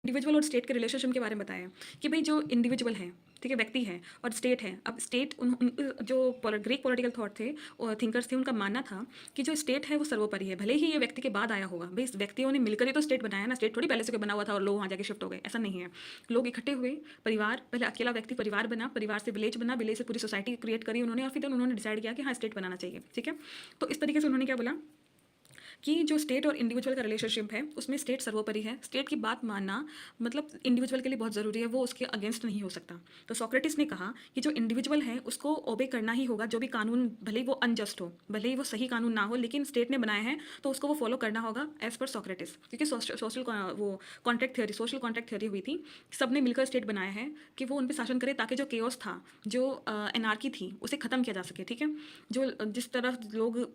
Individual और state के relationship के बारे में बताया कि भाई जो इंडिविजुअल है, ठीक है, व्यक्ति है, और स्टेट है। अब स्टेट जो ग्रीक पॉलिटिकल थॉट थे और थिंकर्स थे, उनका मानना था कि जो स्टेट है वो सर्वोपरि है, भले ही ये व्यक्ति के बाद आया होगा। भाई इस व्यक्तियों ने मिलकर ही तो स्टेट बनाया ना, स्टेट थोड़ी पहले से बना हुआ था और लोग वहाँ जाके शिफ्ट हो गए, ऐसा नहीं है। लोग इकट्ठे हुए, परिवार, पहले अकेला व्यक्ति परिवार बना, परिवार से विलेज बना, विलेज से पूरी सोसाइटी क्रिएट करी उन्होंने, और फिर उन्होंने डिसाइड किया कि हाँ स्टेट बनाना चाहिए, ठीक है। तो इस तरीके से उन्होंने क्या बोला कि जो स्टेट और इंडिविजुअल का रिलेशनशिप है उसमें स्टेट सर्वोपरि है, स्टेट की बात मानना मतलब इंडिविजुअल के लिए बहुत ज़रूरी है, वो उसके अगेंस्ट नहीं हो सकता। तो सोक्रेटिस ने कहा कि जो इंडिविजुअल है उसको ओबे करना ही होगा, जो भी कानून भले ही वो अनजस्ट हो, भले ही वो सही कानून ना हो, लेकिन स्टेट ने बनाए हैं तो उसको वो फॉलो करना होगा एज पर सोक्रेटिस। क्योंकि सोशल वो contract theory, social contract theory हुई थी, सबने मिलकर स्टेट बनाया है कि वो उन पर शासन करे ताकि जो केओस था, जो एनार्की थी, उसे ख़त्म किया जा सके, ठीक है। जो जिस तरह लोग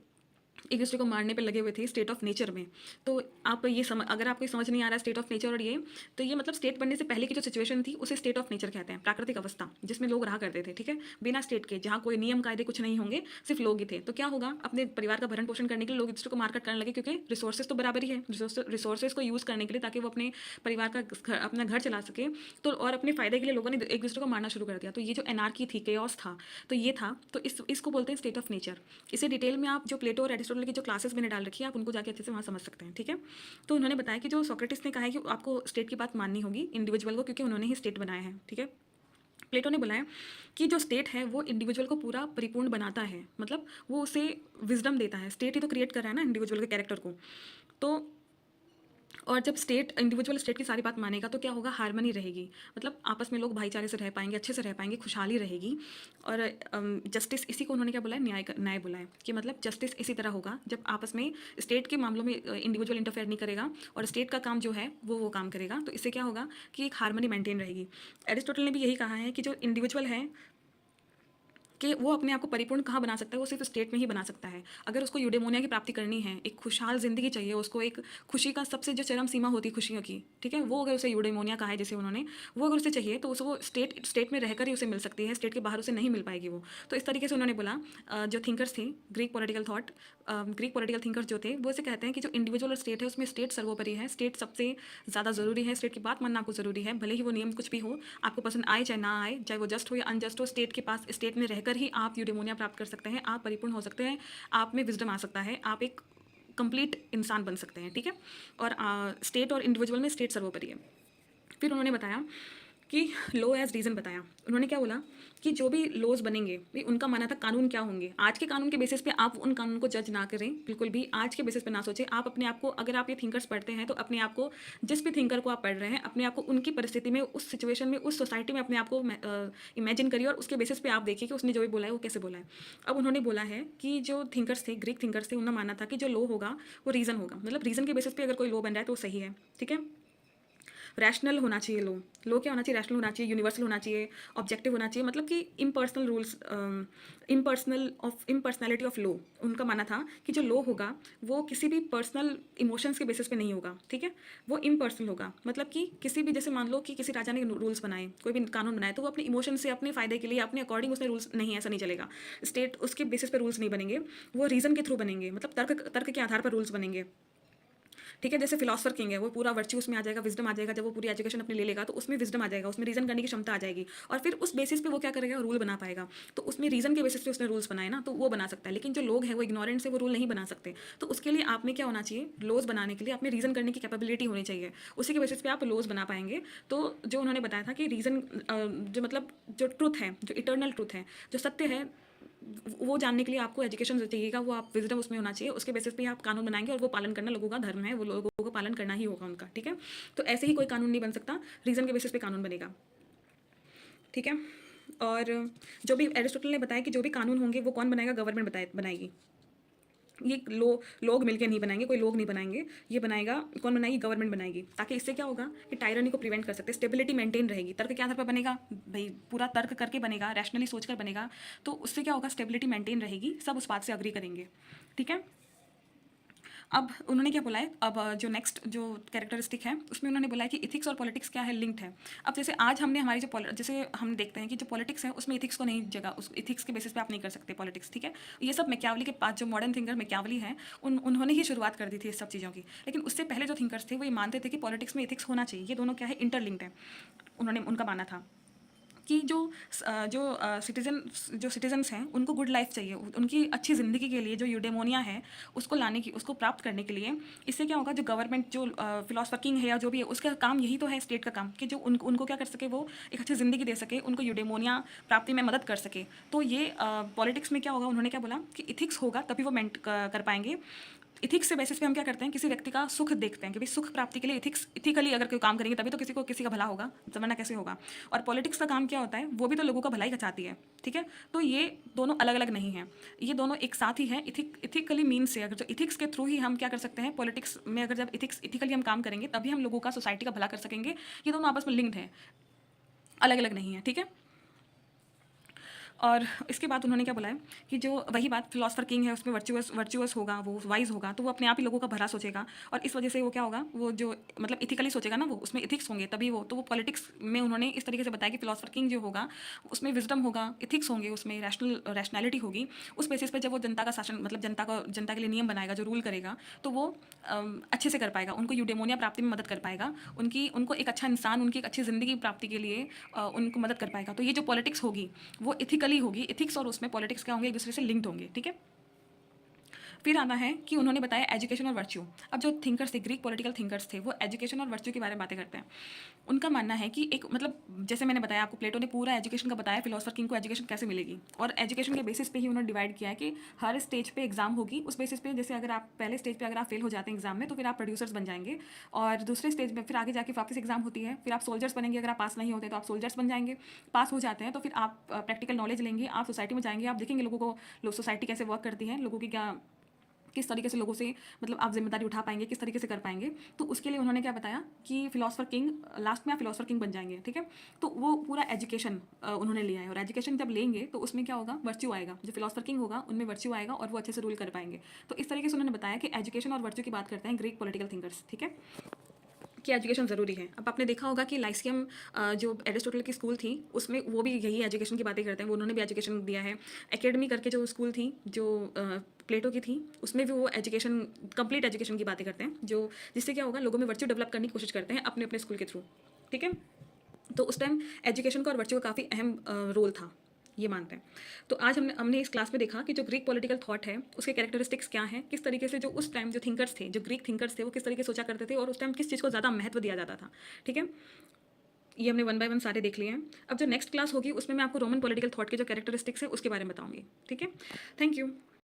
एक दूसरे को मारने पे लगे हुए थे स्टेट ऑफ नेचर में। तो आप ये अगर आपको समझ नहीं आ रहा है स्टेट ऑफ नेचर और ये, तो ये मतलब स्टेट बनने से पहले की जो सिचुएशन थी उसे स्टेट ऑफ नेचर कहते हैं, प्राकृतिक अवस्था जिसमें लोग रहा करते थे, ठीक है, बिना स्टेट के, जहाँ कोई नियम कायदे कुछ नहीं होंगे, सिर्फ लोग ही थे। तो क्या होगा, अपने परिवार का भरण पोषण करने के लिए लोग एक दूसरे को मारकाट करने लगे, क्योंकि रिसोर्सेज तो बराबर ही है, रिसोर्सेज को यूज़ करने के लिए, ताकि वो अपने परिवार का अपना घर चला सके। तो और अपने फायदे के लिए लोगों ने एक दूसरे को मारना शुरू कर दिया। तो ये जो एनार्की थी, केओस था, तो ये था। तो इसको बोलते हैं स्टेट ऑफ नेचर। इसे डिटेल में आप जो प्लेटो और एरिस्टोटल की जो क्लासेस मैंने डाल रखी है, आप उनको जाके अच्छे से वहाँ समझ सकते हैं, ठीक है। तो उन्होंने बताया कि जो सोक्रेटिस ने कहा है कि आपको स्टेट की बात माननी होगी इंडिविजुअल को, क्योंकि उन्होंने ही स्टेट बनाया है, ठीक है। प्लेटो ने बुलाया कि जो स्टेट है वो इंडिविजुअल को पूरा परिपूर्ण बनाता है, मतलब वो उसे विजडम देता है। स्टेट ही तो क्रिएट कर रहा है ना इंडिविजुअल के कैरेक्टर को। तो और जब स्टेट इंडिविजुअल स्टेट की सारी बात मानेगा तो क्या होगा, हार्मनी रहेगी, मतलब आपस में लोग भाईचारे से रह पाएंगे, अच्छे से रह पाएंगे, खुशहाली रहेगी। और जस्टिस, इसी को उन्होंने क्या बोला है, न्याय बोला है कि मतलब जस्टिस इसी तरह होगा जब आपस में स्टेट के मामलों में इंडिविजुअल इंटरफेयर नहीं करेगा और स्टेट का काम जो है वो काम करेगा। तो इससे क्या होगा कि एक हार्मनी मेंटेन रहेगी। एरिस्टोटल ने भी यही कहा है कि जो इंडिविजुअल है कि वो अपने आप को परिपूर्ण कहाँ बना सकता है, वो सिर्फ स्टेट में ही बना सकता है। अगर उसको यूडेमोनिया की प्राप्ति करनी है, एक खुशहाल ज़िंदगी चाहिए उसको, एक खुशी का सबसे जो चरम सीमा होती है खुशियों की, ठीक है, वो अगर उसे यूडेमोनिया कहा है जैसे उन्होंने, वो अगर उसे चाहिए तो उसे वो स्टेट में रहकर ही उसे मिल सकती है, स्टेट के बाहर उसे नहीं मिल पाएगी वो। तो इस तरीके से उन्होंने बोला। जो थिंकर्स थे ग्रीक पॉलिटिकल थिंकर्स जो थे, वो इसे कहते हैं कि जो इंडिविजुअल और स्टेट है उसमें स्टेट सर्वोपरि है, स्टेट सबसे ज़्यादा ज़रूरी है, स्टेट की बात मानना आपको ज़रूरी है, भले ही वो नियम कुछ भी हो, आपको पसंद आए चाहे ना आए, चाहे वो जस्ट हो या अनजस्ट हो, स्टेट के पास, स्टेट में रहकर ही आप यूडेमोनिया प्राप्त कर सकते हैं, आप परिपूर्ण हो सकते हैं, आप में विजडम आ सकता है, आप एक कंप्लीट इंसान बन सकते हैं, ठीक है। और स्टेट और इंडिविजुअल में स्टेट सर्वोपरि है। फिर उन्होंने बताया कि लॉ एज रीज़न बताया। उन्होंने क्या बोला कि जो भी लॉज बनेंगे भी, उनका माना था कानून क्या होंगे, आज के कानून के बेसिस पे आप उन कानून को जज ना करें, बिल्कुल भी आज के बेसिस पे ना सोचें। आप अपने आप को, अगर आप ये थिंकर्स पढ़ते हैं तो अपने आप को, जिस भी थिंकर को आप पढ़ रहे हैं, अपने आप को उनकी परिस्थिति में, उस सिचुएशन में, उस सोसाइटी में अपने आप को इमेजिन करिए और उसके बेसिस पे आप देखिए कि उसने जो भी बोला है वो कैसे बोला है। अब उन्होंने बोला है कि जो थिंकर्स थे, ग्रीक थिंकर्स थे, उन्होंने माना था कि जो लॉ होगा वो रीज़न होगा, मतलब रीज़न के बेसिस पे अगर कोई लॉ बन रहा है तो वो सही है, ठीक है। रैशनल होना चाहिए लो क्या होना चाहिए, रैशनल होना चाहिए, यूनिवर्सल होना चाहिए, ऑब्जेक्टिव होना चाहिए, मतलब कि impersonal rules, impersonality of low. उनका मानना था कि जो लो होगा वो किसी भी पर्सनल इमोशंस के बेसिस पे नहीं होगा, ठीक है, वो इम्पर्सनल होगा। मतलब कि किसी भी, जैसे मान लो कि किसी राजा ने रूल्स बनाए, कोई भी कानून बनाए, तो वो अपने इमोशन से, अपने फायदे के लिए, अपने अकॉर्डिंग उसने रूल्स, नहीं ऐसा नहीं चलेगा, स्टेट उसके बेसिस पे रूल्स नहीं बनेंगे, वो रीज़न के थ्रू बनेंगे, मतलब तर्क के आधार पर रूल्स बनेंगे, ठीक है। जैसे फिलोसफर किंग है, वो पूरा वर्च्यू उसमें आ जाएगा, विजडम आ जाएगा, जब वो पूरी एजुकेशन अपनी ले लेगा तो उसमें विजडम आ जाएगा, उसमें रीजन करने की क्षमता आ जाएगी, और फिर उस बेसिस पे वो क्या करेगा, रूल बना पाएगा। तो उसमें रीजन के बेसिस पे उसने रूल्स बनाए ना, तो वो बना सकता है। लेकिन जो लोग हैं वो इग्नोरेंट से वो रूल नहीं बना सकते। तो उसके लिए आप में क्या होना चाहिए, लॉज बनाने के लिए आप में रीजन करने की कैपेबिलिटी होनी चाहिए, उसी के बेसिस पे आप लॉज बना पाएंगे। तो जो उन्होंने बताया था कि रीजन, जो मतलब जो ट्रुथ है, जो इटर्नल ट्रुथ है, जो सत्य है, वो जानने के लिए आपको एजुकेशन चाहिएगा, वो आप विजडम उसमें होना चाहिए, उसके बेसिस पे ही आप कानून बनाएंगे, और वो पालन करना लोगों का धर्म है, वो लोगों को पालन करना ही होगा उनका, ठीक है। तो ऐसे ही कोई कानून नहीं बन सकता, रीज़न के बेसिस पे कानून बनेगा, ठीक है। और जो भी एरिस्टोटल ने बताया कि जो भी कानून होंगे वो कौन बनाएगा, गवर्नमेंट बनाएगी। ये लोग मिलकर नहीं बनाएंगे, कोई लोग नहीं बनाएंगे, ये बनाएगा, कौन बनाएगी, गवर्नमेंट बनाएगी। ताकि इससे क्या होगा कि टायरनी को प्रिवेंट कर सकते, स्टेबिलिटी मेंटेन रहेगी। तर्क के आधार पर बनेगा, भाई पूरा तर्क करके बनेगा, रैशनली सोचकर बनेगा, तो उससे क्या होगा, स्टेबिलिटी मेंटेन रहेगी, सब उस बात से अग्री करेंगे, ठीक है। अब उन्होंने क्या बोला है, अब जो नेक्स्ट जो कैरेक्टरिस्टिक है उसमें उन्होंने बोला है कि इथिक्स और पॉलिटिक्स क्या है, लिंक्ड है। अब जैसे आज हमने हमारी जो जैसे हम देखते हैं कि जो पॉलिटिक्स है उसमें इथिक्स को नहीं जगह, उस इथिक्स के बेसिस पे आप नहीं कर सकते पॉलिटिक्स, ठीक है। ये सब मैकियावली के पास जो मॉडर्न थिंकर मैकियावली हैं उन्होंने ही शुरुआत कर दी थी इस सब चीज़ों की। लेकिन उससे पहले जो थिंकर्स थे वो ये मानते थे कि पॉलिटिक्स में इथिक्स होना चाहिए, ये दोनों क्या है, इंटरलिंक्ड है। उन्होंने उनका मानना था कि जो सिटीजन्स हैं उनको गुड लाइफ चाहिए, उनकी अच्छी ज़िंदगी के लिए जो यूडेमोनिया है उसको लाने की, उसको प्राप्त करने के लिए इससे क्या होगा, जो गवर्नमेंट जो फिलोसफर किंग है या जो भी है उसका काम यही तो है, स्टेट का काम, कि जो उनको क्या कर सके, वो एक अच्छी ज़िंदगी दे सके, उनको यूडेमोनिया प्राप्ति में मदद कर सके। तो ये पॉलिटिक्स में क्या होगा, उन्होंने क्या बोला कि इथिक्स होगा तभी वो मेंट कर पाएंगे। इथिक्स से बेसिस पे हम क्या करते हैं, किसी व्यक्ति का सुख देखते हैं कि भाई सुख प्राप्ति के लिए इथिकली अगर कोई काम करेंगे तभी तो किसी का भला होगा, वरना कैसे होगा। और पॉलिटिक्स का काम क्या होता है, वो भी तो लोगों का भलाई चाहती है, ठीक है। तो ये दोनों अलग अलग नहीं हैं, ये दोनों एक साथ ही हैं। इथिकली मीन्स से अगर जो इथिक्स के थ्रू ही हम क्या कर सकते हैं, पॉलिटिक्स में अगर जब इथिकली हम काम करेंगे तभी हम लोगों का, सोसाइटी का भला कर सकेंगे। ये दोनों आपस में लिंक्ड हैं, अलग अलग नहीं है, ठीक है। और इसके बाद उन्होंने क्या बोला है कि जो वही बात, फिलोसफर किंग है उसमें वर्चुअस होगा, वो वाइज होगा, तो वो अपने आप ही लोगों का भला सोचेगा। और इस वजह से वो क्या होगा, वो जो मतलब इथिकली सोचेगा ना, वो उसमें इथिक्स होंगे तभी वो, तो वो पॉलिटिक्स में उन्होंने इस तरीके से बताया कि फिलोसफर किंग जो होगा उसमें विजडम होगा, इथिक्स होंगे, उसमें रैशनैलिटी होगी। उस बेसिस पे जब वो जनता का शासन, मतलब जनता के लिए नियम बनाएगा, जो रूल करेगा, तो वो अच्छे से कर पाएगा, उनको यूडेमोनिया प्राप्ति में मदद कर पाएगा, उनको एक अच्छा इंसान, उनकी एक अच्छी ज़िंदगी प्राप्ति के लिए उनको मदद कर पाएगा। तो ये जो पॉलिटिक्स होगी वो इथिकली होगी, इथिक्स और उसमें पॉलिटिक्स क्या होंगे, एक दूसरे से लिंक्ड होंगे, ठीक है। फिर आता है कि उन्होंने बताया एजुकेशन और वर्च्यू। अब जो थिंकर्स थे, ग्रीक पॉलिटिकल थिंकर्स थे, वो एजुकेशन और वर्च्यू के बारे में बातें करते हैं। उनका मानना है कि एक मतलब जैसे मैंने बताया आपको, प्लेटो ने पूरा एजुकेशन का बताया, फिलोसफर किंग को एजुकेशन कैसे मिलेगी, और एजुकेशन के बेसिस पे ही उन्होंने डिवाइड किया है कि हर स्टेज पे एग्जाम होगी, उस बेसिस पे जैसे अगर आप पहले स्टेज पे अगर आप फेल हो जाते हैं एग्जाम में तो फिर आप प्रोड्यूसर्स बन जाएंगे, और दूसरे स्टेज में फिर आगे जाके वापस एग्जाम होती है, फिर आप सोल्जर्स बनेंगे, अगर आप पास नहीं होते तो आप सोल्जर्स बन जाएंगे, पास हो जाते हैं तो फिर आप प्रैक्टिकल नॉलेज लेंगे, आप सोसाइटी में जाएंगे, आप देखेंगे लोगों को सोसाइटी कैसे वर्क करती है, लोगों की क्या, किस तरीके से लोगों से मतलब आप जिम्मेदारी उठा पाएंगे, किस तरीके से कर पाएंगे। तो उसके लिए उन्होंने क्या बताया कि फिलोसफर किंग, लास्ट में आप फिलोसफर किंग बन जाएंगे, ठीक है। तो वो पूरा एजुकेशन उन्होंने लिया है, और एजुकेशन जब लेंगे तो उसमें क्या होगा, वर्च्यू आएगा, जो फिलोसफर किंग होगा उनमें वर्च्यू आएगा और वो अच्छे से रूल कर पाएंगे। तो इस तरीके से उन्होंने बताया कि एजुकेशन और वर्च्यू की बात करते हैं ग्रीक पॉलिटिकल थिंकर्स, ठीक है, कि एजुकेशन ज़रूरी है। अब आपने देखा होगा कि लाइसियम जो एरिस्टोटल की स्कूल थी उसमें वो भी यही एजुकेशन की बातें करते हैं, वो उन्होंने भी एजुकेशन दिया है। एकेडमी करके जो स्कूल थी जो प्लेटो की थी, उसमें भी वो एजुकेशन, कंप्लीट एजुकेशन की बातें करते हैं, जो जिससे क्या होगा, लोगों में वर्च्यू डेवलप करने की कोशिश करते हैं अपने अपने स्कूल के थ्रू, ठीक है। तो उस टाइम एजुकेशन का और वर्च्यू का काफ़ी अहम रोल था, ये मानते हैं। तो आज हमने इस क्लास में देखा कि जो ग्रीक पॉलिटिकल थॉट है उसके कैरेक्टरिस्टिक्स क्या हैं, किस तरीके से जो उस टाइम जो थिंकर्स थे, जो ग्रीक थिंकर्स थे, वो किस तरीके से सोचा करते थे और उस टाइम किस चीज़ को ज़्यादा महत्व दिया जाता था, ठीक है। ये हमने 1 बाय 1 सारे देख लिए हैं। अब जो नेक्स्ट क्लास होगी उसमें मैं आपको रोमन पॉलिटिकल थॉट के जो कैरेक्टरिस्टिक्स है उसके बारे में बताऊंगी, ठीक है। Thank you.